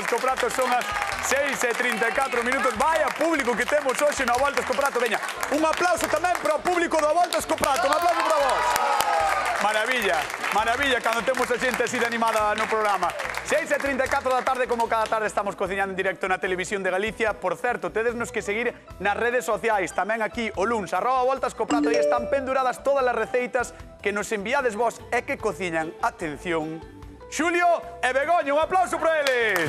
Voltas co Prato son as 6:34 minutos. Vaya público que temos hoxe na Voltas co Prato. Veña, un aplauso tamén para o público da Voltas co Prato. Un aplauso para vos. Maravilla, maravilla cando temos a xente así de animada no programa. 6:34 da tarde, como cada tarde estamos cociñando en directo na Televisión de Galicia. Por certo, tedesnos que seguir nas redes sociais. Tamén aquí o luns, @Voltas co Prato, e están penduradas todas as receitas que nos enviades vos e que cociñan. Atención, Xulio e Begoña, un aplauso para eles.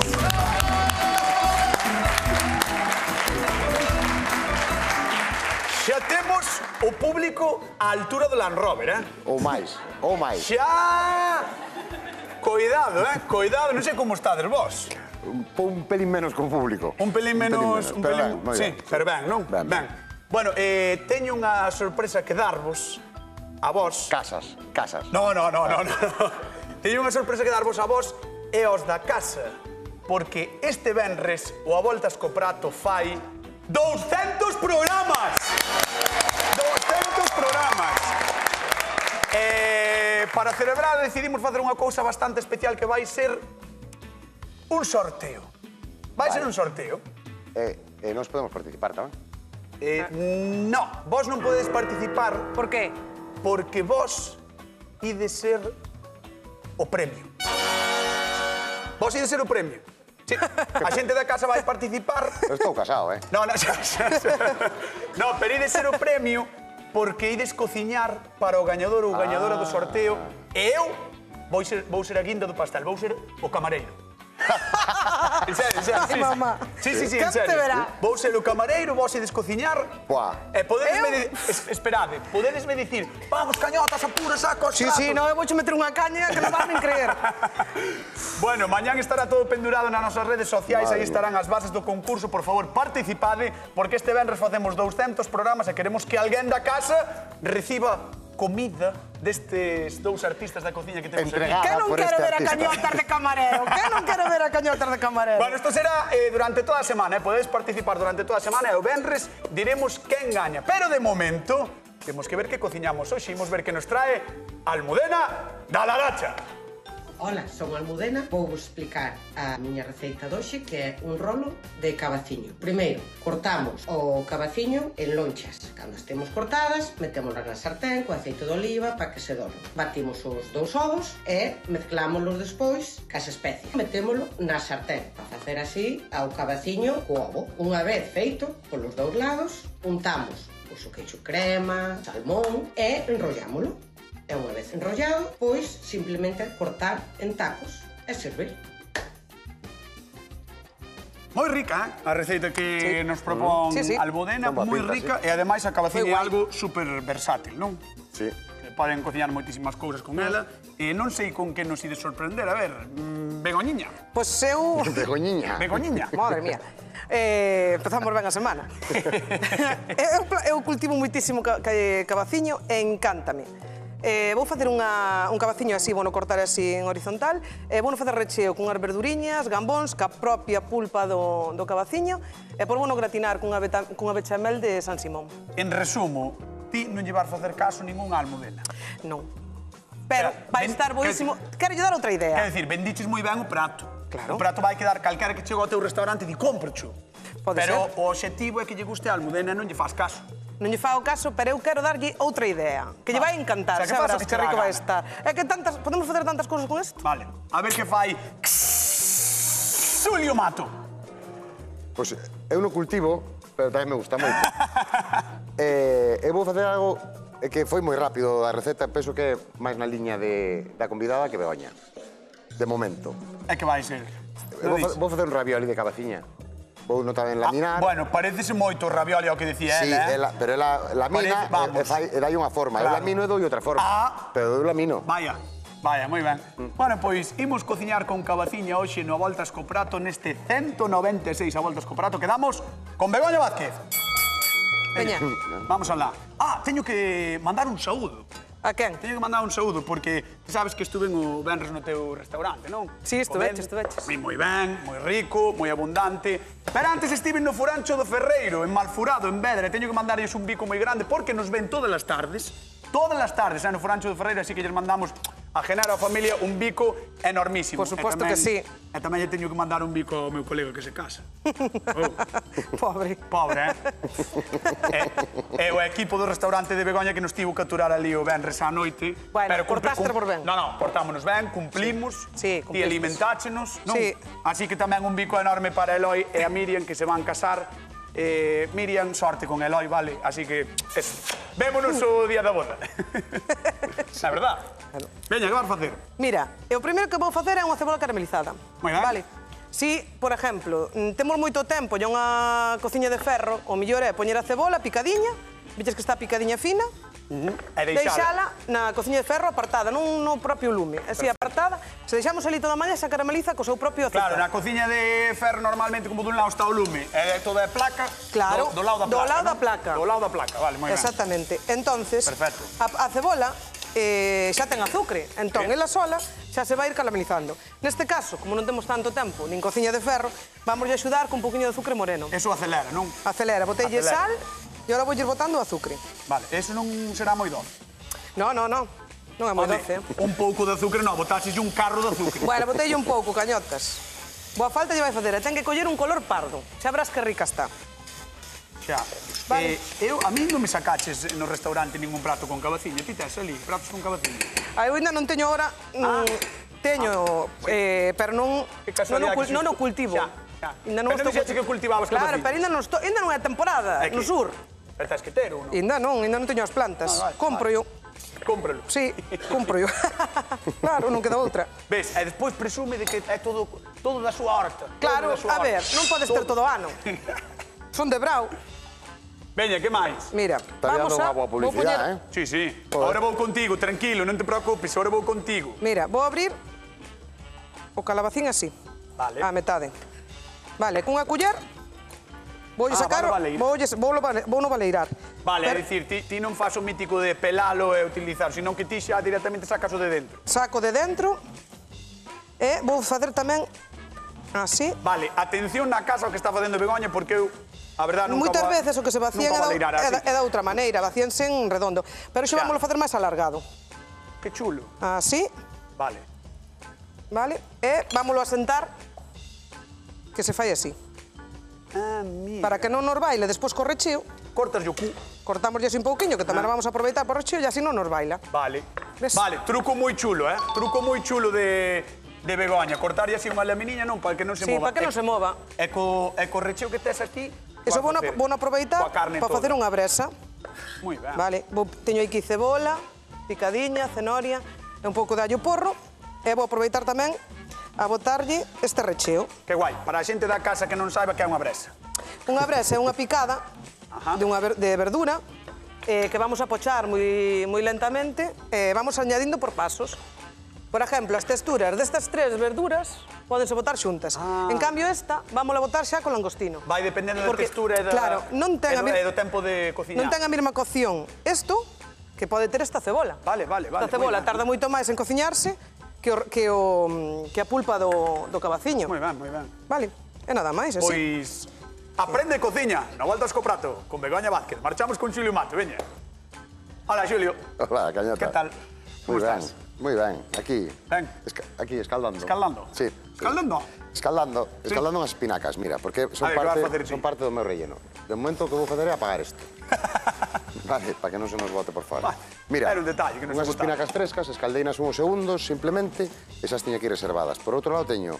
Xa temos o público á altura do Land Rover, Ou máis, ou máis. Xa... Coidado, coidado, non sei como estades vos. Un pelín menos con público. Un pelín menos... Pero ben, moi sí, ben. pero ben, non? Ben, ben. Bueno, teño unha sorpresa que darvos a vos. Casas. No. Teño unha sorpresa que darvos a vos e aos da casa. Porque este venres o A Voltas co Prato fai 200 programas! 200 programas! Para celebrar decidimos facer unha cousa bastante especial que vai ser un sorteo. Vai ser un sorteo. E nós podemos participar tamén? No, vos non podedes participar. Por qué? Porque vos ides ser o premio. Vos ides ser o premio. Sí. A xente da casa vai participar. Eu estou casado, No, pero ides ser o premio porque ides cociñar para o gañador ou gañadora do sorteo e eu vou ser a guinda do pastel, vou ser o camareiro. En serio, Ai, mamá. Sí, en Que te serio. verá. Vou ser o camareiro, vos ides cociñar. Buah. E podedesme... Esperade, podedesme dicir vamos, cañotas, apura, saco os pratos. Sí, non, eu vouche meter unha caña que non van nin creer. Bueno, mañán estará todo pendurado nas nosas redes sociais, aí Madre estarán as bases do concurso, por favor, participade, porque este venres facemos 200 programas e queremos que alguén da casa reciba comida destes dous artistas da cociña que temos Entregada. aquí. Que non por quero este ver a artista. cañotas de camarero? Que non quero ver a cañotas de camarero? Bueno, isto será durante toda a semana, podedes participar durante toda a semana e o venres diremos quen gaña. Pero de momento, temos que ver que cociñamos hoxe, imos ver que nos trae Almudena da Laracha. Ola, son Almudena. Vou explicar a miña receita doxe, que é un rolo de cabaciño. Primeiro, cortamos o cabaciño en lonchas. Cando estemos cortadas, metémolas na sartén co aceite de oliva para que se doren. Batimos os dous ovos e mezclámolos despois cas especias. Metémolo na sartén para facer así ao cabaciño co ovo. Unha vez feito, polos dous lados, untamos o queixo crema, salmón e enrollámolo. E unha vez enrollado, pois simplemente cortar en tacos e servir. Moi rica, a receita que nos propón Sí. Almudena, Con boa moi pinta, rica, e ademais a cabaciña é Moi guai. algo super versátil, non? Sí. Que poden cociñar moitísimas cousas con ela, e non sei con que nos ides sorprender. A ver, Begoñiña. Pois eu... Begoñiña. Begoñiña. Madre mía. Empezamos ben a semana. Eu cultivo moitísimo cabaciño e encántame. Vou facer un cabaciño así, bueno, cortar así en horizontal. Vou facer recheo con as verduriñas, gambóns, ca propia pulpa do cabaciño. E por bueno gratinar cunha bechamel de San Simón. En resumo, ti non llevar facer caso ningún a Almudena. Non. Pero Pero, vai estar boísimo. Quero lle dar outra Quer idea. dicir, bendiches moi ben o prato. Claro. O prato vai quedar calquera que chega ao teu restaurante e di cómpracho. Pode Pero ser. o obxectivo é que lle guste a Almudena e non lle faz caso. Non lle fago caso, pero eu quero darlle outra idea. Que lle vai encantar, O sea, que xa pasa verás que que che dá rico vai gana. estar. É que podemos facer tantas cousas con isto. Vale, a ver que fai Xulio Mato. Pois eu non cultivo, pero tamén me gusta moito. Eu vou facer algo que foi moi rápido a receta, penso que é máis na liña da convidada que Begoña. De momento. É que vai ser. Eu vou facer un ravioli de cabaciña. Vou non tamén laminar. Bueno, parecese moito o ravioli ao que decía Sí, ela, pero ela lamina Vamos. e dai unha forma. Eu Claro. lamino e dou outra forma. Pero eu lamino. Vaya, moi ben. Bueno, pois, imos cociñar con cabaciña hoxe no A Voltas co Prato neste 196 A Voltas co Prato. Quedamos con Begoña Vázquez. Veña. Vamos alá. Teño que mandar un saúdo. A quen? Teño que mandar un saúdo porque sabes que estuve o venres no teu restaurante, non? Sí, estuveches. Moi ben, moi rico, moi abundante. Pero antes estive no Furancho do Ferreiro, en Malfurado, en Vedra. Teño que mandarlles un bico moi grande porque nos ven todas as tardes no Furancho do Ferreiro, así que lles mandamos a Genaro, a familia, un bico enormísimo. Por suposto que sí. E tamén lle teño que mandar un bico ao meu colega que se casa. Pobre. Pobre, E o equipo do restaurante de Begoña que nos tivo que aturar ali o venres á noite. Bueno, portaste por ben. Non, portámonos ben, cumplimos. Sí, Ti alimentáchenos, non? Sí. Así que tamén un bico enorme para Eloi e a Miriam que se van casar. Miriam, sorte con Eloi, vale? Así que, eso. Vémonos o día da boda. Na verdad. Veña, que vas facer? Mira, o primeiro que vou facer é unha cebola caramelizada. Moi ben. Vale? Si, por exemplo, temos moito tempo e unha cociña de ferro, o mellor é poñer a cebola picadiña, viches que está picadiña fina, E deixala na cociña de ferro apartada, non no propio lume, así apartada. Se deixamos ali toda a maña, se carameliza co seu propio Claro, azúcar. na cociña de ferro normalmente como dun lado está o lume e toda é placa. Claro, do lado da placa. do lado da non? placa. Do lado da placa, vale, moi ben. Exactamente. Entonces, Perfecto. a cebola xa ten azúcar, entón Sí. ela sola xa se vai ir caramelizando. Neste caso, como non temos tanto tempo nin cociña de ferro, vamos a axudar con un poquinho de azúcar moreno. Eso acelera, non? Acelera, botelle Acelera. sal e ahora vou ir botando o azúcar. Vale, eso non será moi doce. No, non é moi doce. Un pouco de azúcar, non, botaxes un carro de azúcar. Bueno, botelle un pouco, cañotas. Boa falta lle vai facer, e ten que coller un color pardo. Xa verás que rica está. Xa. Vale. A mí non me sacaches no restaurante ningún prato con cabaciño. Ti tes ali pratos con cabaciño. Eu ainda non teño ahora... Teño, pero non Que casualidade que non o xusto. cultivo. Xa. Ainda Pero non dixeche que cultivabas Claro, cabaciño. pero ainda non é temporada, É que- no sur. Pero tes que ter, ou non? Ainda non teño as plantas. Ah, vale, Compro yo. Cómpralo. Sí, compro yo. Claro, non queda outra. Ves, e despois presume de que é todo da súa horta. Claro, Todo da súa a ver, horta. non podes ter todo o ano. Son de brau. Veña, que máis? Mira, Está vamos dando a... unha boa vou publicidade, poñer- Sí, sí. Ahora vou contigo, tranquilo, non te preocupes, ahora vou contigo. Mira, vou abrir o calabacín así. Vale. A metade. Vale, cunha culler voulle sacar, vale, valeirar. vouno valeirar. Vale, é Pero dicir, ti non faz o mítico de pelalo e utilizar, senón que ti xa directamente sacas o de dentro. saco de dentro e vou facer tamén así. Vale, atención na casa o que está facendo Begoña, porque eu, a verdade, nunca Moitas veces o que se vacían nunca valeirar así. é da outra maneira, vacíanse en redondo. Pero xa Xa. vamos a facer máis alargado. Que chulo. Así, Vale. vale? E vámoslo a sentar que se fai así. Ah, mira. Para que non nos baile despois co recheo, Cortas o cu. cortamos así un pouquiño, que tamén vamos a aproveitar por recheo e así non nos baila. Vale. Ves? Vale, truco moi chulo, Truco moi chulo de Begoña. Cortarlle así unha laminiña, non, para que non se Sí, mova. para que non se mova. E co recheo que tes aquí... Eso vou aproveitar Coa carne para toda. facer unha bresa. Moi ben. Vale, teño aquí cebola, picadiña, cenoria e un pouco de allo porro. E vou aproveitar tamén a botarlle este recheo. Que guai, para a xente da casa que non saiba que é unha bresa. Unha bresa é unha picada Ajá. de verdura que vamos a pochar moi lentamente e vamos añadindo por pasos. Por exemplo, as texturas destas tres verduras pódense botar xuntas. En cambio esta, vamos a botar xa con langostino. Vai dependendo da Porque, textura e da... claro, non ten a e do tempo de cociñar. Non ten a mesma cocción isto que pode ter esta cebola. Vale. Esta cebola tarda moito máis en cociñarse que a pulpa do cabaciño. Moi ben, moi ben. Vale, é nada máis, así. Pois... Aprende cociña, na Voltas co Prato, con Begoña Vázquez. Marchamos con Xulio Mato, veña. Hola, Xulio. Hola, cañota. Que tal? Como Moi ben, estás? moi ben. Aquí. Ben. Aquí, escaldando. Escaldando? Sí. Escaldando? Escaldando unhas espinacas, mira, porque son A ver, que vas facer ti? parte do meu relleno. De momento o que vou facer é apagar isto. Vale, para que non se nos bote por fora. Mira, era un detalle que non se unhas botaba. espinacas frescas, escaldeinas uns segundos, simplemente, esas tiño aquí reservadas. Por outro lado, teño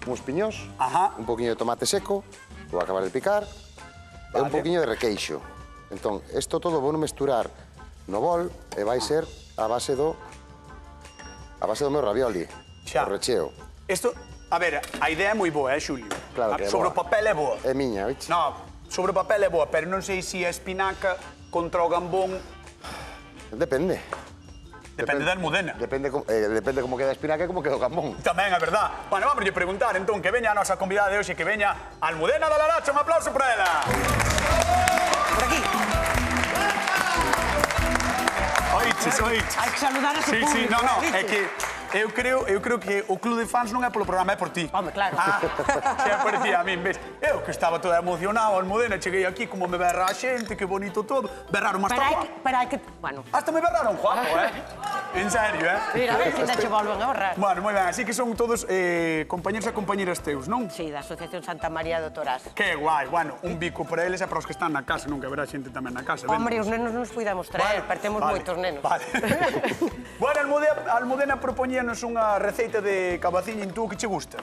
uns piñós, Ajá. un poquinho de tomate seco, vou acabar de picar, e un Vale. poquinho de requeixo. Entón, isto todo vou mesturar no bol e vai ser a base do meu ravioli, Xa. o recheo. Isto, a ver, a idea é moi boa, Xulio? Claro que é Sobre o boa. papel é boa. É miña, oiche? No, sobre o papel é boa, pero non sei se a espinaca contra o gambón Depende. depende da almudena. Depende como queda a espinaca e como queda o gambón. Tamén é verdad. Bueno, vamos a preguntar, entón, que veña a nosa convidada de hoxe, que veña a Almudena da Laracha. Un aplauso para ela. Por aquí. Oiches. Hai que saludar a su Sí, público. no, é ¿viste? que eu creo que o club de fans non é polo programa, é por ti. Home, claro. Que é por ti, a min, ves? Eu que estaba toda emocionado, Almudena, cheguei aquí, como me berra a xente, que bonito todo. Berraron máis Pero Juan. hai que... Bueno, Hasta me berraron Juanjo, En serio, Mira, a ver se ainda che volven a ahorrar. Bueno, moi ben, así que son todos compañeros e compañeras teus, non? Sí, da Asociación Santa María do Torás. Que guai, bueno, un bico para eles e para os que están na casa, non que haberá xente tamén na casa. Hombre, os nenos non os puidamos traer, pero temos moitos nenos. Vale. Bueno, Almudena propoñíanos unha receita de cabaciña en tú que che gusta.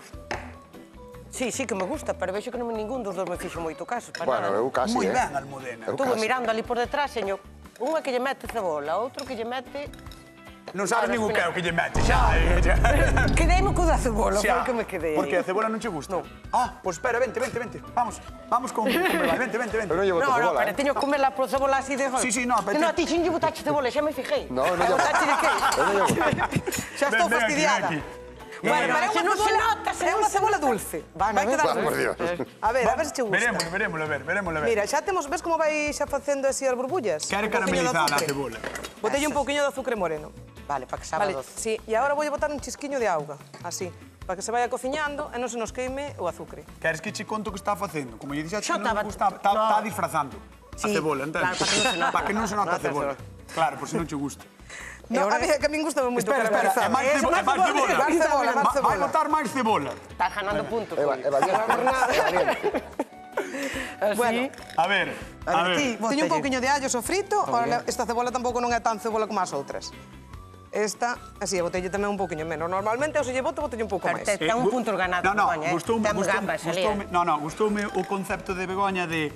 Sí, sí que me gusta, pero vexo que non ningún dos dos me fixo moito caso. Bueno, eu casi, Moi ben, Almudena. Eu Estuve casi. mirando ali por detrás, señor. Unha que lle mete cebola, outro que lle mete... Non sabes nin o que é o que lle mete, xa. Quedeime co da cebola, foi Xa. o que me quedei. Porque a cebola non che gusta? Non. Ah, pois espera, vente. Vamos con Bebal, vente. Eu non llevo No, cebola, pero teño que comerla por cebola así de... Sí, sí, no, pero... No, a ti xin lle botache cebola, xa me fijei. No, non llevo. Botache de que? Eu non llevo. Xa estou Ven aquí, fastidiada. ven aquí. Bueno, pero se non se nota, é unha cebola dulce. Vai quedar Por dulce. Dios. A ver se che gusta. Verémoslo a ver. Mira, xa temos, ves como vai xa facendo así as burbullas? Quere Un pouquiño de caramelizar a azúcar. cebola. Botelle un pouquiño de azúcar moreno. Vale, para que sabe Vale, doce. sí, e agora vou botar un chisquiño de auga, así, para que se vaya cociñando e non se nos queime o azúcar. Queres que che conto o que está facendo? Como lle dixas, Xa non estaba- me gustaba, No. está disfrazando a Sí, cebola, entendes? claro, para que non se note. Para que non se note a cebola. Claro, por si non che gusta. No, a mí que a min gusta moito Espera, caramelizar. é máis cebola. Máis cebola, máis Vai cebola. botar máis cebola. Estás ganando puntos. Bueno, A ver. teño un pouquiño de allo sofrito, ora esta cebola tampouco non é tan cebola como as outras. Esta, así, botelle tamén un pouquiño menos. Normalmente, se lle boto un pouco máis. Ten un punto ganado, No, Begoña, gustoume gustoume o concepto de Begoña de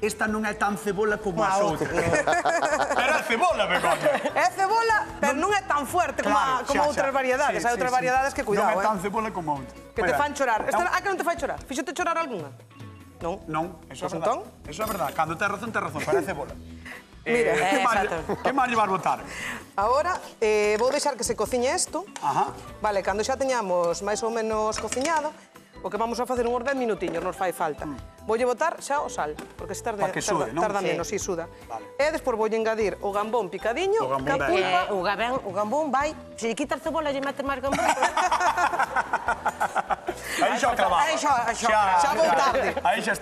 esta non é tan cebola como as outras. Pero é cebola, Begoña. É cebola, pero non é tan fuerte como outras variedades. Hai outras variedades que cuidado, Non é tan cebola como outra. que te fan chorar. Esta, que non te fai chorar? Fíxote chorar algunha? Non. Non, eso é Pois verdad. entón? Eso é verdad. Cando tes razón, pero é cebola. Mira, que máis lle vas botar? Agora, vou deixar que se cociñe isto. Ajá. Vale, cando xa teñamos máis ou menos cociñado, o que vamos a facer uns 10 minutiños, nos fai falta. Voulle botar xa o sal, porque se tarda, Pa que sude, non? tarda Sí. menos, si suda. Vale. E despois voulle engadir o gambón picadiño, O gambón ca ben. pulpa. O gambón vai, se lle quita a cebola, lle mete máis gambón. Aí xa o clavaba. Xa vou tarde. Aí xa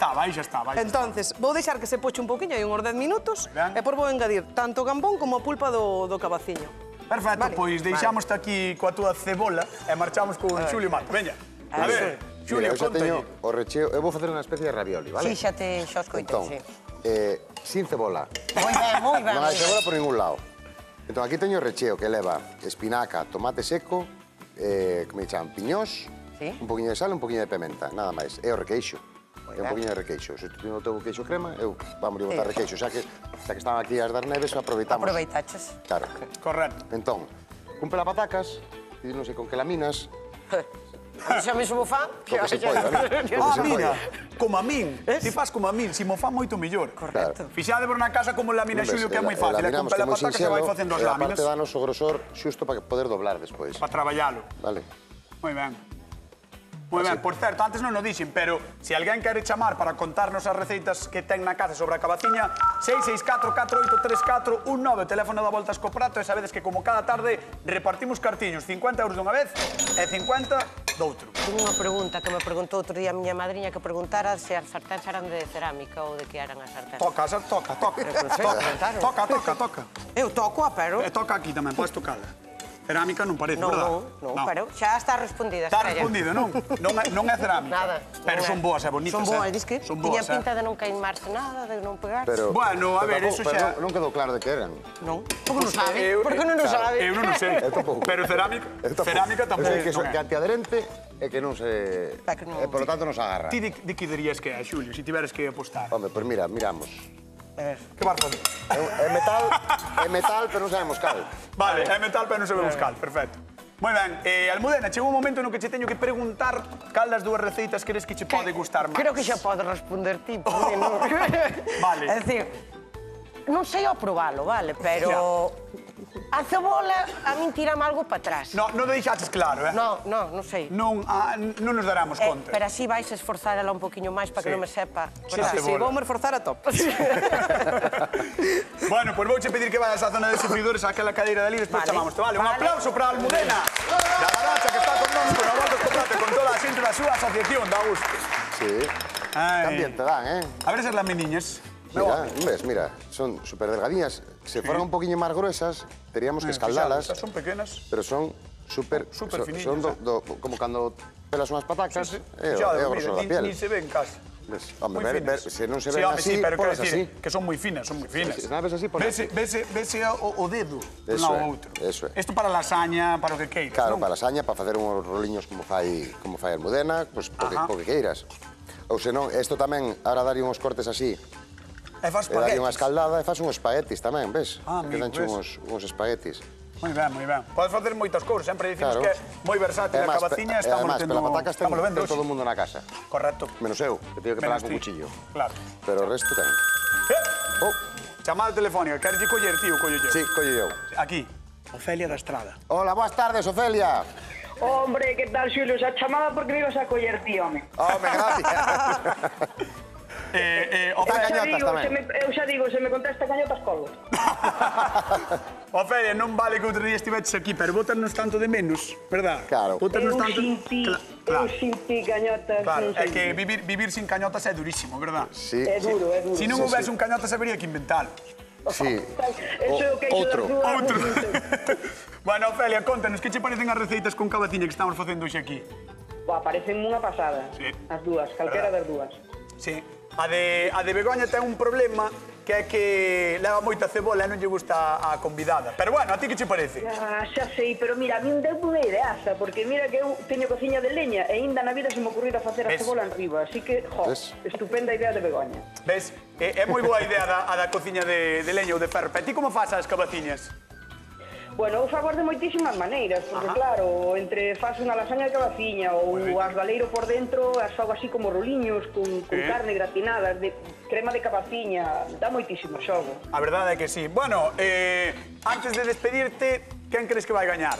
estaba. Entonces, vou deixar que se poche un pouquiño, hai uns 10 minutos, Ben. e por vou engadir tanto o gambón como a pulpa do cabaciño. Perfecto, Vale. pois deixámoste aquí coa túa cebola e marchamos con Xulio Marto. Veña. A ver, Mira, Xulio, eu xa teño contalle. o recheo. Eu vou facer unha especie de ravioli, vale? Sí, xa os coitei, Entón, sí. sin cebola. Moi ben, moi ben. Non hai cebola por ningún lado. Entón, aquí teño o recheo que leva espinaca, tomate seco, como chaman, piñós, Sí. un poquinho de sal e un poquinho de pementa, nada máis. E o requeixo. E un ben. poquinho de requeixo. Se tu non tengo queixo crema, eu vamos a botar requeixo. Xa que están aquí as das neves, aproveitamos. Aproveitaches. Claro. Correcto. Entón, cumple las patacas, e non sei con que laminas, A mí xa me subo fan. co que se pode, ¿no? Ah, mira, como a min. Ti fas como a min, si mo fan moito mellor. Correcto. Fixadevos na casa como lamina Xulio, que é moi fácil. É con pela pataca se vai facendo as e láminas aparte danos o grosor xusto para poder doblar despois. para traballalo. Vale. Moi ben. Moi ben, por certo, antes non o dixen, pero se alguén quere chamar para contarnos as receitas que ten na casa sobre a cabaciña, 664-4834-19, o teléfono da Voltas co Prato, e sabedes que como cada tarde repartimos cartiños, 50 euros dunha vez e 50 doutro. Tengo unha pregunta que me preguntou outro día a miña madriña que preguntara se as sarténs eran de cerámica ou de que eran as sarténs. Toca. Eu toco, pero... E toca aquí tamén, podes tocala. Cerámica non parece, Non, verdad? non, pero xa está respondida. Está Estrella. respondido, non? Non é cerámica. Nada. Pero non son é. boas e bonitas, Son boas, dis que? Son Tiña boas, pinta de non queimarse nada, de non pegarse. Pero, Bueno, a ver, pero eso tampouco- xa- pero non quedou claro de que eran. Non. Como non sabe? Por que non o sabe? Eu non o sei. Eu tampouco. Pero cerámica Eu tampouco. sei que non é é. antiadherente e que non se... Pa que non- E, por lo tanto, non se agarra. Ti di que dirías que é, Xulio, se tiveres que apostar? Home, pois mira, miramos. Que vas fazer? É metal, pero non sabemos cal. Vale, é metal, pero non se ve buscar. Perfecto. Moi ben, Almudena, chegou un momento no que che teño que preguntar cal das dúas receitas crees que che pode gustar máis. Creo que xa podes responder ti, porque non... Vale. É dicir, non sei ao probalo, vale, pero... A cebola a min tirame algo para atrás. Non deixaches claro, eh? Non sei. Non nos daramos conta. Pero así vais a esforzar ela un poquinho máis para que Sí. non me sepa. Sí, Sí, cebola. vou me esforzar a top. Bueno, pois vouche pedir que vayas á zona de sufridores, aquela cadeira de ali, despois Vale. chamamos. Vale, un Vale. aplauso para Almudena, da Garacha, que está con nós, con a Voltas co Prato, con toda a xente da súa asociación, da gusto. Sí. Ai. Tamén te dan, A ver esas laminiñas. Mira, ves, mira, son súper delgadiñas. Si fueran un poquinho máis gruesas, teríamos que escaldalas. Estas son pequenas. Pero son súper... Súper finiñas, Son como cando pelas unhas patacas, é Fixade, o grosso da piel. ni se ven casi. Ves, home, Moi finas. se non se Sí, ven home, así, sí, pero quero polas dicir así. que son moi finas, son moi finas. Se non ves así, polas así. Vese o dedo dun Eso lado é, ao outro. eso é. Isto para lasaña, para o que queiras, Claro, non? para lasaña, para facer uns roliños como fai a Almudena, pois po que queiras. Ou senón, isto tamén, ahora daría uns cortes así, E faz e daría unha espaguetis. escaldada e faz uns espaguetis tamén, ves? Ah, amigo, Quedanche ves? uns espaguetis. Moi ben, moi ben. Podes facer moitas cousas, sempre dicimos Claro. que é moi versátil a cabaciña, estamos además, tendo... pela patacas ten vendo todo o mundo na casa. Correcto. Menos eu, que teño que pelar Menos con ti. cuchillo. Claro. Pero o resto ten. Oh, Chamada telefónica, queres coller, tío, collo yo. sí, collo eu. Aquí, Ofelia da Estrada. Hola, boas tardes, Ofelia. Hombre, que tal, Xulio? Xa chamada porque me ibas a coller ti, home. Home, gracias. Ofelia, cañotas tamén. Eu xa digo, se me contesta cañotas, colgo. Ofelia, non vale que outro día estiveches aquí, pero botanos tanto de menos, verdad? Claro. Botanos Eu tanto... sin ti, Claro. eu sin ti, cañotas, Claro, non é sei. que vivir sin cañotas é durísimo, verdad? Sí, É duro, é duro. Si non houvese un cañotas, habería que inventalo. sí. Eso é o queixo Outro. das dúas. Outro. Bueno, Ofelia, contanos, que che parecen as receitas con cabaciña que estamos facendo hoxe aquí? Buah, parecen unha pasada. Sí. As dúas, calquera das dúas. Sí. A de Begoña ten un problema que é que leva moita cebola e non lle gusta a convidada. Pero bueno, a ti que che parece? Ah, xa sei, pero mira, a min deu unha ideaza, porque mira que eu teño cociña de leña e ainda na vida se me ocurriu facer a Ves? cebola en riba, así que, jo, Ves? estupenda idea de Begoña. Ves? É moi boa idea a da cociña de leña ou de ferro. E ti como faz as cabaciñas? Bueno, eu fago de moitísimas maneiras, porque claro, entre faz unha lasaña de cabaciña ou as galeiro por dentro, as fago así como roliños con carne gratinada, de crema de cabaciña, dá moitísimo xogo. A verdade é que sí. Bueno, antes de despedirte, quen crees que vai gañar?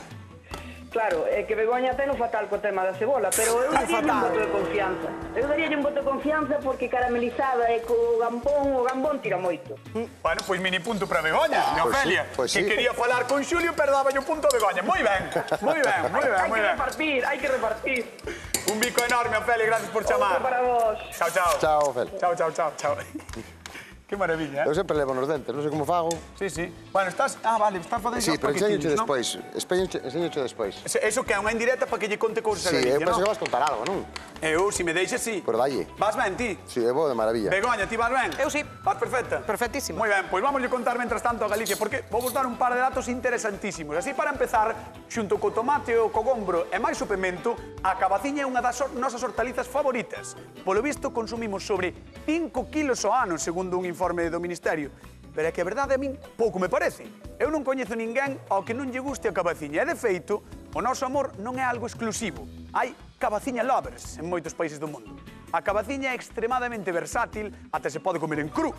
Claro, é que Begoña ten o fatal co tema da cebola, pero eu daríalle un voto de confianza. Eu daríalle un voto de confianza porque caramelizada e co gambón, o gambón tira moito. Bueno, pois mini punto para Begoña, de Pois sí, Ofelia, pois que sí. quería falar con Xulio, pero dáballe un punto a Begoña. Moi ben, moi ben, moi ben, moi ben. Hai que repartir. Un bico enorme, Ofelia, gracias por Outro chamar. para vos. Chao, chao. Chao, Ofelia. Chao, chao, chao, chao. Qué maravilla, Eu sempre levo nos dentes, non sei como fago. Sí, sí. Bueno, estás... Ah, vale, estás facendo Sí, os pero enseñoche paquetiños, non? despois. Enseñoche despois. Eso que é unha indirecta para que lle conte cousas a Sí, eu Galicia, penso que non? vas contar algo, non? Eu, se me deixes, sí. Pero dalle. Vas ben, ti? Sí, eu vou de maravilla. Begoña, ti vas ben? Eu sí. Vas perfecta? Perfectísimo. Moi ben, pois vamos contar mentras tanto a Galicia, porque vou vos dar un par de datos interesantísimos. Así, para empezar, xunto co tomate, o cogombro e máis o pemento, a cabaciña é unha das nosas hortalizas favoritas. Polo visto, consumimos sobre 5 kilos ao ano, segundo un informe do Ministerio. Pero é que a verdade a min pouco me parece. Eu non coñezo ninguén ao que non lle guste a cabaciña. E, de feito, o noso amor non é algo exclusivo. Hai cabaciña lovers en moitos países do mundo. A cabaciña é extremadamente versátil, até se pode comer en cru.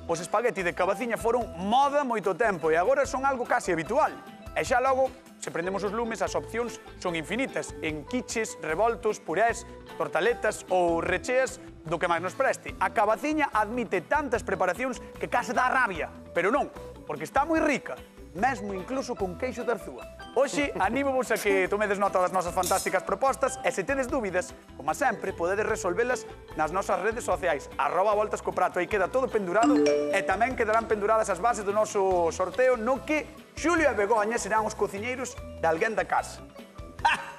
Os espagueti de cabaciña foron moda moito tempo e agora son algo casi habitual. E xa logo, se prendemos os lumes, as opcións son infinitas. En quiches, revoltos, purés, tortaletas ou recheas do que máis nos preste. A cabaciña admite tantas preparacións que case dá rabia. Pero non, porque está moi rica, mesmo incluso con queixo de arzúa. Hoxe, anímovos a que tomedes nota das nosas fantásticas propostas e se tedes dúbidas, como sempre, podedes resolvelas nas nosas redes sociais, @voltascoprato, aí queda todo pendurado e tamén quedarán penduradas as bases do noso sorteo no que Xulio e Begoña serán os cociñeiros de alguén da casa.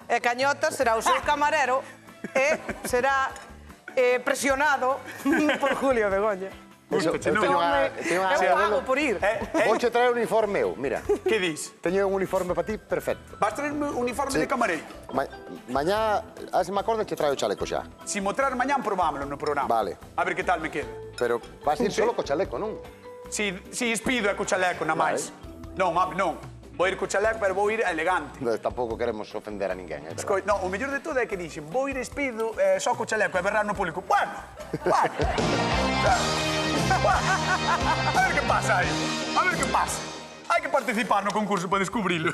E Cañotas será o seu camarero e será presionado por Julio Begoña. Gústache, non? teño unha Eu pago por ir. Vouche traer un uniforme meu, mira. Que dis? Teño un uniforme para ti perfecto. Vas traer un uniforme de camareiro? Mañá, a se me acorda, che traio o chaleco xa. Si mo traer mañán, probámoslo no programa. Vale. A ver que tal me queda. Pero vas ir solo co chaleco, non? Si espido e co chaleco, na máis. Non, non. Vou ir co chaleco, pero vou ir elegante. Tampouco queremos ofender a ninguén, é verdad? Non, o mellor de todo é que dixen, vou ir espido só co chaleco e berrar no público. Bueno. A ver que pasa aí. A ver que pasa. Hai que participar no concurso para descubrilo.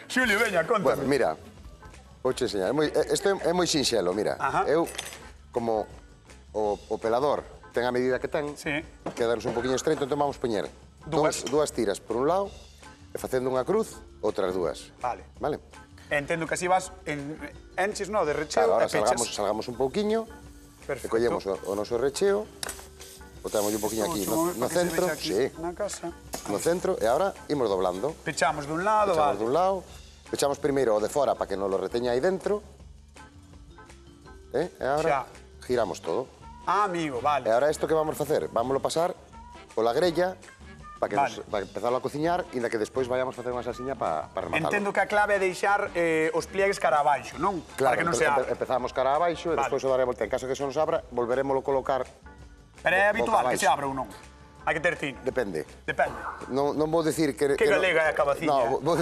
Xulio, veña, Bueno, contame. mira, vouche enseñar. Isto é moi sinxelo, mira. Ajá. Eu, como o pelador ten a medida que ten, Sí. quedanos un poquinho estreito, entón vamos poñer dúas tiras por un lado e facendo unha cruz, outras dúas. Vale. Vale? Entendo que así vas enches, no, de recheo Claro, ahora e pechas. salgamos un pouquiño, e Perfecto. collemos o noso recheo, Botamos un poquinho aquí Para no que se centro, vexa aquí sí, na casa. no centro, e agora imos doblando. Pechamos dun lado, Pechamos vale. dun lado, pechamos primeiro o de fora para que nos lo reteña aí dentro. E agora giramos todo. Ah, amigo, vale. E agora isto que vamos a facer? Vámoslo pasar pola grella para empezarlo a cociñar e que despois vayamos a facer unha salsiña para rematarlo. Entendo que a clave é deixar os pliegues cara abaixo, non? Claro, Para que non se abra. empezamos cara abaixo e despois o daré volta. En caso que se nos abra, volveremoslo a colocar. Pero é habitual boca que se abaixo. abra ou non? Hai que ter tino. Depende. Depende. Non vou dicir que... Que galega é a cabaciña. No, vou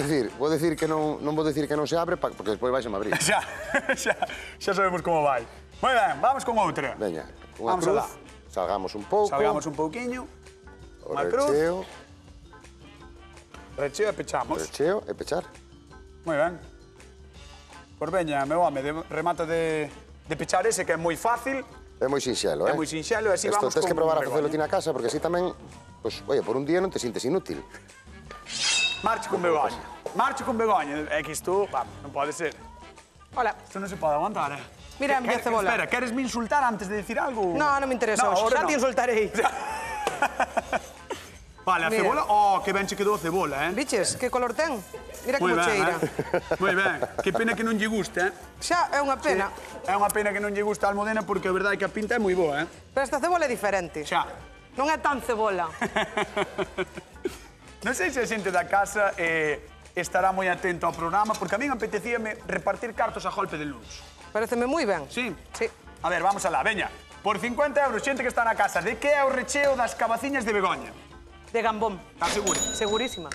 dicir que non vou dicir que non se abre porque despois vais a me abrir. Xa sabemos como vai. Moi ben, vamos con outra. Veña, unha Vamos cruz, alá. salgamos un pouco. Salgamos un pouquiño. O Unha cruz. recheo, Recheo e pechamos. recheo e pechar. Moi ben. Pois veña, meu home, remata de pechar ese que é moi fácil. É moi sinxelo, É moi sinxelo e así Esto vamos tens con que probar a Begoña. facelo ti na casa porque así tamén, pois, oye, por un día non te sintes inútil. Marche con Begoña. Marche con Begoña. É que isto, vamos, non pode ser. Hola. Isto non se pode aguantar, Mira, mi cebola. Espera, queres me insultar antes de decir algo? No, non me interesa No, hoxe. ahora Xa no. te insultarei. Vale, a Mira. cebola... Oh, que ben che quedou a cebola, Viches, que color ten? Mira Moi como ben, cheira. Moi ben. Que pena que non lle guste, Xa é unha pena. É unha pena que non lle guste a Almudena porque a verdade é que a pinta é moi boa, Pero esta cebola é diferente. Xa. Non é tan cebola. Non sei se a xente da casa estará moi atento ao programa porque a min apetecíame repartir cartos a golpe de luns. Pareceme moi ben. Sí? Sí. A ver, vamos alá, veña. Por 50 euros, xente que está na casa, de que é o recheo das cabaciñas de Begoña? De gambón. Está segura? Segurísima.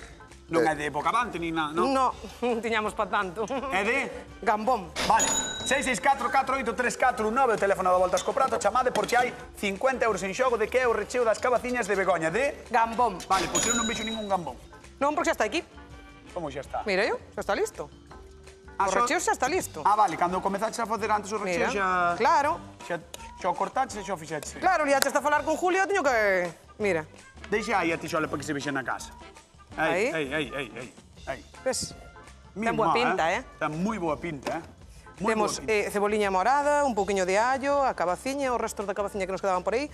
Non é de bocavante ni nada, non? No, non tiñamos pa tanto. É de... Gambón. Vale, 664-483419, o teléfono da Voltas co Prato, chamade porque hai 50 euros en xogo de que é o recheo das cabaciñas de Begoña, de... Gambón. Vale, pois eu non vexo ningún gambón. Non, porque xa está aquí. Como xa está? Mira yo, xa está listo. O Ah, recheo xa está listo. Ah, vale, cando comezaches a facer antes o recheo Mira, xa... claro. Xa o cortaches e xa o fixeches. Claro, liaches a falar con Julio, teño que... Mira, Deixa aí a tixola para que se vexa na casa. Aí. Aí. ves? Mira, Ten boa pinta, Ten moi boa pinta, Moi Temos boa pinta. ceboliña morada, un pouquiño de allo, a cabaciña, os restos da cabaciña que nos quedaban por aí,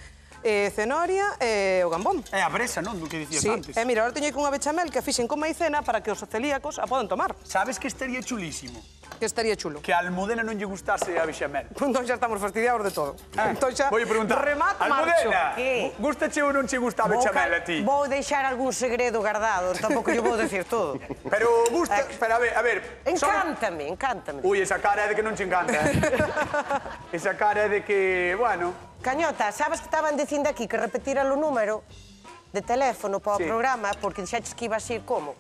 cenoria e o gambón. É a bresa, non? Do que dicías Sí, antes. mira, ahora teño aquí unha bechamel que fixen con maicena para que os celíacos a poden tomar, Sabes que estaría chulísimo? que estaría chulo. Que a Almudena non lle gustase a bexamel. Entón xa estamos fastidiados de todo. Entón xa, Vou preguntar. remate, marcho. Almudena, Que? gustache ou non che gusta a bechamel a ti? Vou deixar algún segredo guardado, tampouco lle vou decir todo. Pero gusta... Pero a ver... Encántame, encántame. Ui, esa cara é de que non che encanta, Esa cara é de que, bueno... Cañota, sabes que estaban dicindo aquí que repetiran o número de teléfono para o Sí. programa porque dixaches que ibas ir como?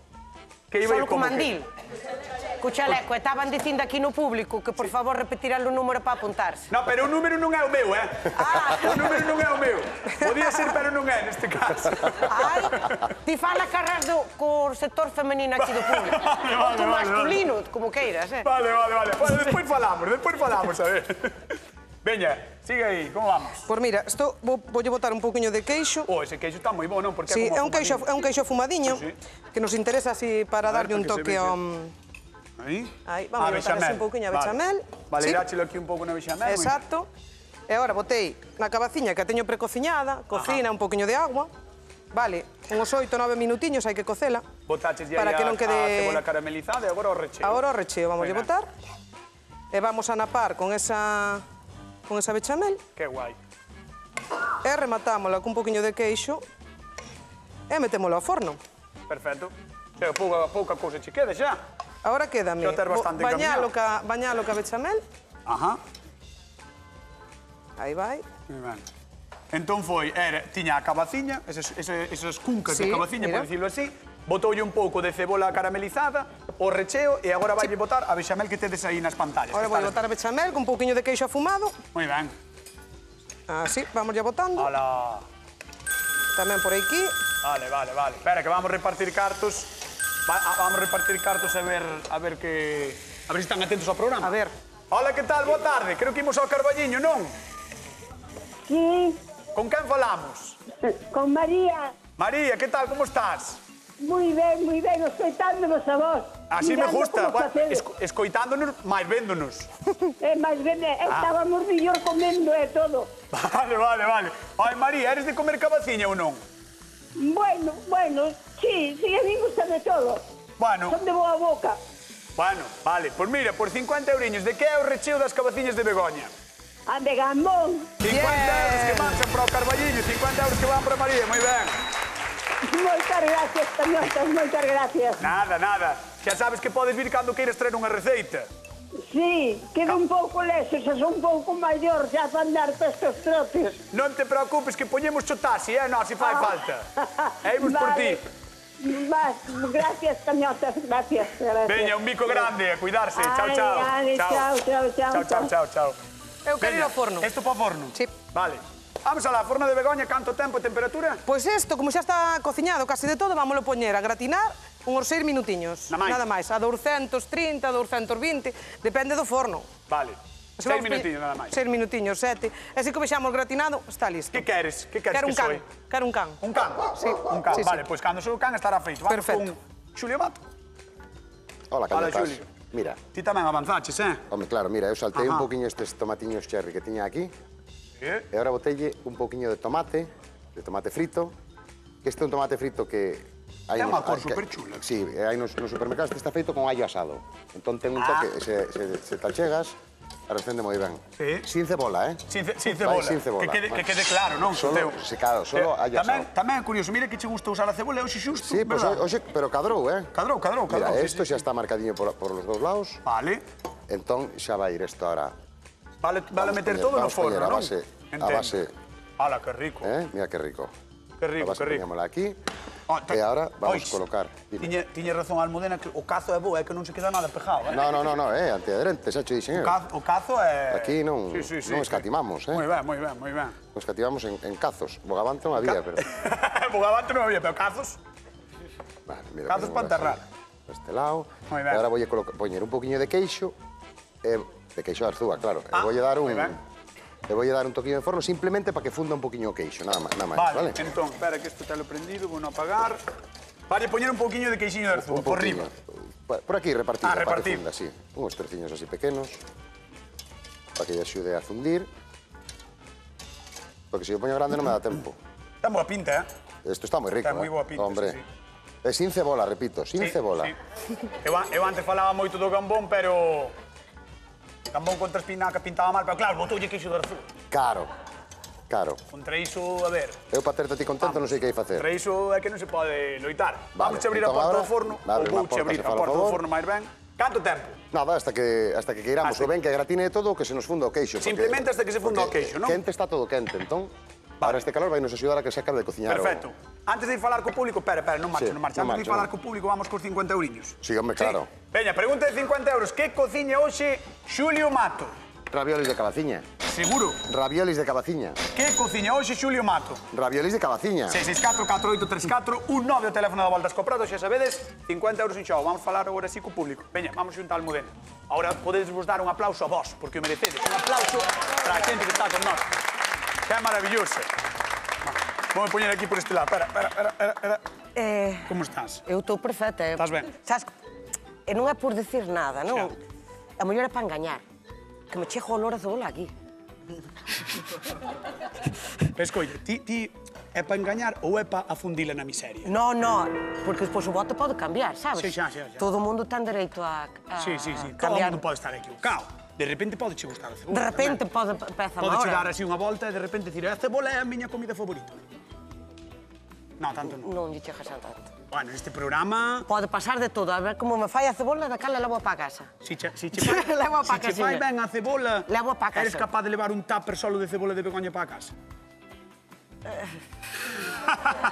Que iba Solo eu co como mandil. Co chaleco, e estaban dicindo aquí no público que por favor repetiran o número para apuntarse. No, pero o número non é o meu, Ah. O número non é o meu. Podía ser, pero non é neste caso. Ai, ti fala carras co sector femenino aquí do público. Vale, Ou co vale, masculino, como queiras, Vale. Bueno, despois falamos, a ver. Veña, sigue aí, como vamos? Pois mira, isto voulle botar un pouquiño de queixo. Oh, ese queixo está moi bo, non? Porque Sí, como é un queixo afumadiño, Sí. que nos interesa así para A ver, darlle un para que se toque vexa. ao... Aí. Aí, vamos a botar así un pouquiño a bechamel. Vale, Sí. dáchelo aquí un pouco na bechamel. moi ben. Exacto. E agora botei na cabaciña que a teño precociñada, cocina, un poquinho de agua. Vale, uns 8-9 minutiños hai que cocela. Botaches ya para que non a quede... cebola caramelizada e agora o recheo. Agora o recheo vamos a Venga. botar. E vamos a napar con esa bechamel. Que guai. E rematámola cun poquinho de queixo. E metémolo ao forno. Perfecto. Pero pouca cousa che queda xa. Agora quédame Xa ter bastante bañalo ca bechamel. Ajá. Aí vai. Moi ben. Entón tiña a cabaciña, esas cuncas de Sí, cabaciña, mira. por dicirlo así, botoulle un pouco de cebola caramelizada, o recheo, e agora vai botar a bechamel que tedes aí nas pantallas. Agora vou botar a bechamel con un poquinho de queixo afumado. Moi ben. Así, vamos ya botando. Ala. Tamén por aquí. Vale. Espera, que vamos repartir cartos. Vamos repartir cartos a ver si están atentos ao programa. A ver. Hola, que tal? Boa tarde. Creo que imos ao Carballiño, non? Sí, Con quen falamos? con María. María, que tal? Como estás? Moi ben, escoitándonos a vos. Así me mirando gusta. como facedes. Escoitándonos, máis véndonos. Máis ben, estábamos mellor comendo e todo. Vale. Ai, María, eres de comer cabaciña ou non? Bueno, sí, a mí gusta de todo. Bueno. Son de boa boca. Bueno, vale. Pois mira, por 50 euriños, de que é o recheo das cabaciñas de Begoña? A de gambón. 50 euros que van para o Carballiño, 50 euros que van para María, moi ben. Moitas gracias, tañotas, moitas gracias. Nada. Xa sabes que podes vir cando queiras traer unha receita. Sí, quedo un pouco leso, xa son un pouco maior, xa para andar pestos trotes. Non te preocupes que poñemos chotasi, non, se fai falta. Eimos por ti. Gracias, tañotas, gracias. Veña, un bico grande, a cuidarse. Chao. Chao. Eu quero ir ao forno. Isto para o forno? Sí. Vale. Vamos alá, forno de Begoña, canto tempo e temperatura? Pois isto, como xa está cociñado casi de todo, vámoslo poñer a gratinar uns 6 minutiños. Nada máis. A 230, 220, depende do forno. Vale. 6 minutiños nada máis. 6 minutiños, 7. E se que vexamos gratinado, está listo. Que queres? Que Quero que un can. soe? Quero un can. Un can? Sí. Un can, Sí, vale. sí. Pois cando soe o can estará feito. Vamos Perfecto. con Xulio Mato. Hola, Hola, cantas. Xulio. Mira, Ti tamén avanzaches, home, claro, mira, eu saltei un Ajá. poquinho estes tomatiños cherry que tiña aquí Sí. e agora botelle un poquinho de tomate frito. Este é un tomate frito que... Ten unha cor superchula. Sí, hai nos supermercados que está feito con allo asado. Entón ten un toque, se te achegas, recende moi ben. Sí. Sin cebola, Sin cebola. Vai, sin cebola. Que quede claro, non? Solo, claro, solo allo asado. Tamén é curioso, mira que che gusta usar a cebola, hoxe xusto, Sí, pues, verdad? oxe, pero cadrou, Cadrou. Mira, sí, isto sí. xa está marcadiño por los dos lados. Vale. Entón xa vai ir isto ahora. Vale meter todo no vamos forno, poñer non? a base, Ala, que rico. mira que rico. Que rico, A base que rico. poñémola aquí. Oh, E agora vamos Ois, colocar. Dime. Tiña razón a Almudena que o cazo é bo, é que non se queda nada pejado, No, antiadherente, xa che dixen eu. O cazo é... Aquí non Sí. escatimamos, Moi ben. Non escatimamos en cazos. Bogavante non había, pero... Bogavante non había, pero cazos... Vale, mira, Cazos poñémolo para enterrar. así, Este lado. Moi E ben. agora voulle poñer un poquinho de queixo, de queixo de arzúa, claro. E voulle dar moi ben. un toquinho de forno simplemente para que funda un poquinho o queixo, nada máis, Vale, vale? entón, espera que isto te lo prendido, vou non apagar. Vale, poñer un poquinho de queixiño de arzúa, por riba. Por aquí repartido, para repartir. que funda, sí. Unos trociños así pequenos, para que lle axude a fundir. Porque se yo poño grande non me dá tempo. Ten boa pinta, Isto está moi rico, Ten moi boa pinta, Hombre. sí. E sin cebola, repito, sin cebola. Sí. Eu antes falaba moito do gambón, pero... Gambón contra espinaca pintaba mal, pero claro, botoulle queixo de arzúa. Caro. Contra iso, a ver... Eu para terte a ti contento non sei que hai facer. Contra iso é que non se pode loitar. Vale, Vamos a abrir a entón porta agora, do forno, abre ou unha vouche porta, abrir se a fala, porta por do favor. forno máis ben. Canto tempo? Nada, hasta que queiramos. O ben que gratine todo o que se nos funda o queixo. Simplemente hasta que se funda o queixo, non? Quente está todo quente, entón... Ahora este calor vai nos axudar a que se acabe de cociñar. Perfecto. Antes de ir falar co público, espera, non marcha, Sí, non marcha. non Antes de ir marcha, falar non. co público, vamos cos 50 euriños. Sí, home, claro. Veña, pregunta de 50 euros. Que cociña hoxe Xulio Mato? Raviolis de cabaciña. Seguro. Raviolis de cabaciña. Que cociña hoxe Xulio Mato? Raviolis de cabaciña. 664-4834, un 9 o teléfono da Voltas co Prado, xa sabedes, 50 euros en xogo. Vamos falar agora así co público. Veña, vamos xuntar a Almudena. Ahora podedes vos dar un aplauso a vos, porque o merecedes. Un aplauso para a xente que está con nós. Que é maravilloso. Vou poñer aquí por este lado. Espera. Como estás? Eu estou perfecta. Estás ben? Sabes, e non é por decir nada, non? Xa. A mellor é para engañar. Que me chego o olor a cebola aquí. Escolla, ti é para engañar ou é para afundila na miseria? No, porque despois o voto pode cambiar, sabes? Sí, xa. Todo o mundo ten dereito a Sí. Todo o cambiar. mundo pode estar equivocado. De repente pode che gustar a cebola. De repente tamén. pode peza Pode che dar ahora. así unha volta e de repente decir a cebola é a miña comida favorita. No, tanto non. Non lle chegas a tanto. Bueno, este programa... Pode pasar de todo. A ver como me fai a cebola, da cala levo para casa. Si che Levo pa fai casiña. ben a cebola, Levo pa casa. eres capaz de levar un tupper solo de cebola de Begoña para casa?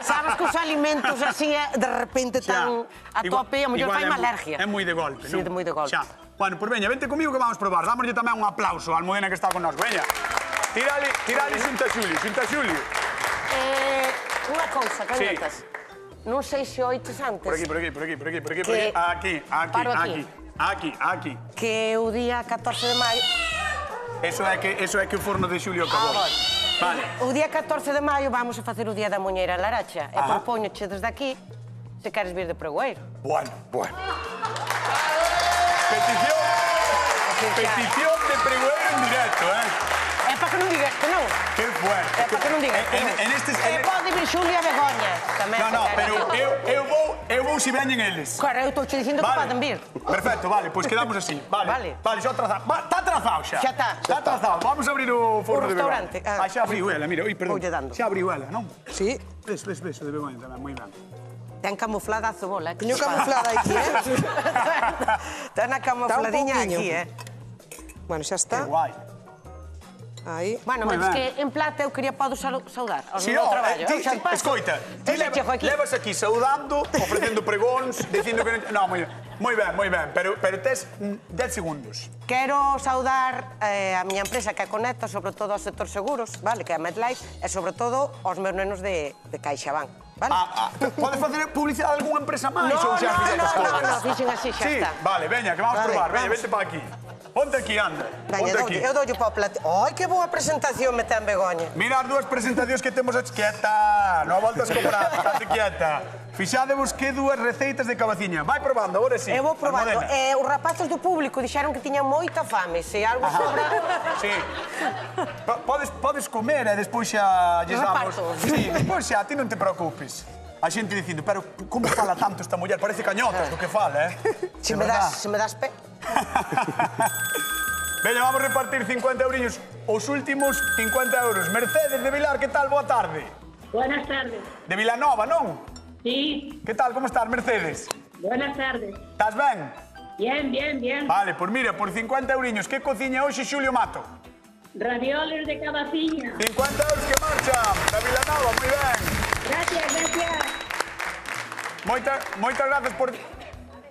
Sabes que os alimentos así de repente tan a tope, a mellor fai alergia. É moi de golpe, Sí, non? moi de golpe. Xa. Bueno, pois veña, vente comigo que vamos probar. Dámoslle tamén un aplauso a Almudena que está con nós. Veña. Tirali xunta a Xulio. Unha cousa, cañetas. Non sei se oites antes. Por aquí. Paro Aquí. que o día 14 de maio... Eso é que o forno de Xulio acabou. Vale. O día 14 de maio vamos a facer o Día da Muñeira en Laracha. E Ajá. propóñoche desde aquí, se queres vir de pregoeiro. Bueno. Bueno. Petición de pregoeiro en directo, É para que non digas que non. Que fuerte. É para que non digas que non. E pode vir Xulia Begoña tamén. No, pero eu vou se veñen eles. Claro, eu estou che dicindo que poden vir. Perfecto, vale, pois quedamos así. Vale, xa trazado. Está trazado xa. Xa está. Está trazado. Vamos a abrir o forno de Begoña. restaurante. Xa abriu ela, mira. Ui, perdón. Voulle dando. Xa abriu ela, non? Sí. Ves, de Begoña tamén, moi ben. Ten camuflada a cebola. Teño camuflada aquí, Ten a camufladiña pouquiño. aquí, Bueno, xa Que está. guai. Aí. Bueno, Moi mas ben. que en plata eu quería podo saudar ao Sí, meu traballo. escoita, ti levas aquí saudando, ofrecendo pregóns, dicindo que... Non, moi ben, pero tes 10 segundos. Quero saudar a miña empresa que a conecta, sobre todo ao sector seguros, vale, que é a MedLife, e sobre todo aos meus nenos de CaixaBank, vale? Podes facer publicidade de alguna empresa máis ou xa fixetes todas? No, fixen así, xa Sí, está. vale, veña, que vamos a Vale, probar. Veña, vamos. vente para aquí. Ponte aquí, anda. Veña, Ponte aquí. eu doulle para o plato. Ai, que boa presentación me ten Begoña. Mira as dúas presentacións que temos aquí. Quieta, non voltas a comprar, estate quieta. Fixadevos que dúas receitas de cabaciña. Vai probando, agora sí. Eu vou probando. Almudena. Os rapazos do público dixeron que tiñan moita fame. Se algo sobra... Sí. Podes comer e despois xa lles damos... Reparto. Sí, despois xa, ti non te preocupes. A xente dicindo, pero como fala tanto esta muller? Parece cañotas do que fala, Se me das pé. Veña, vamos repartir 50 eurillos. Os últimos 50 euros. Mercedes de Vilar, que tal? Boa tarde. Buenas tardes. De Vilanova, non? Sí, Que tal? Como estás, Mercedes? buenas tardes. Estás ben? Bien, bien, bien. Vale, pois mira, por 50 eurillos, que cociña hoxe Xulio Mato? Ravioles de cabaciña. 50 euros que marchan, da Vilanova, moi ben. Gracias, gracias. Moitas gracias por...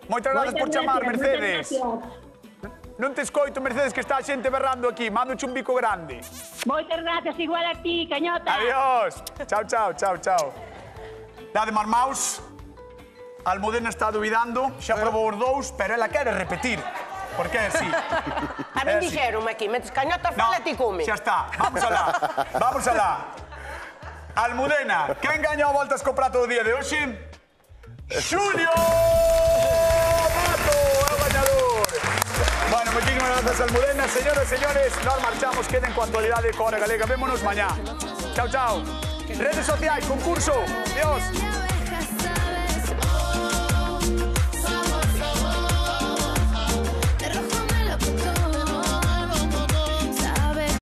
Moitas gracias por chamar, Mercedes. Non te escoito, Mercedes, que está a xente berrando aquí. Mándoche un bico grande. Moitas gracias, igual a ti, cañota. Adiós. Chao. Dade marmaus. Almudena está duvidando. Xa probou os dous, pero ela quere repetir. Porque é así. A mí dixeronme aquí, metes cañota, fala ti come. Xa está. Vamos alá. Almudena, quen gañou a voltas co prato do día de hoxe? Xulio Mato, é o gañador. Bueno, muchísimas gracias, Almudena. Señoras e señores, nos marchamos. Queden coa actualidade co Hora Galega. Vémonos mañá. Chao. Redes sociais, concurso. Adiós.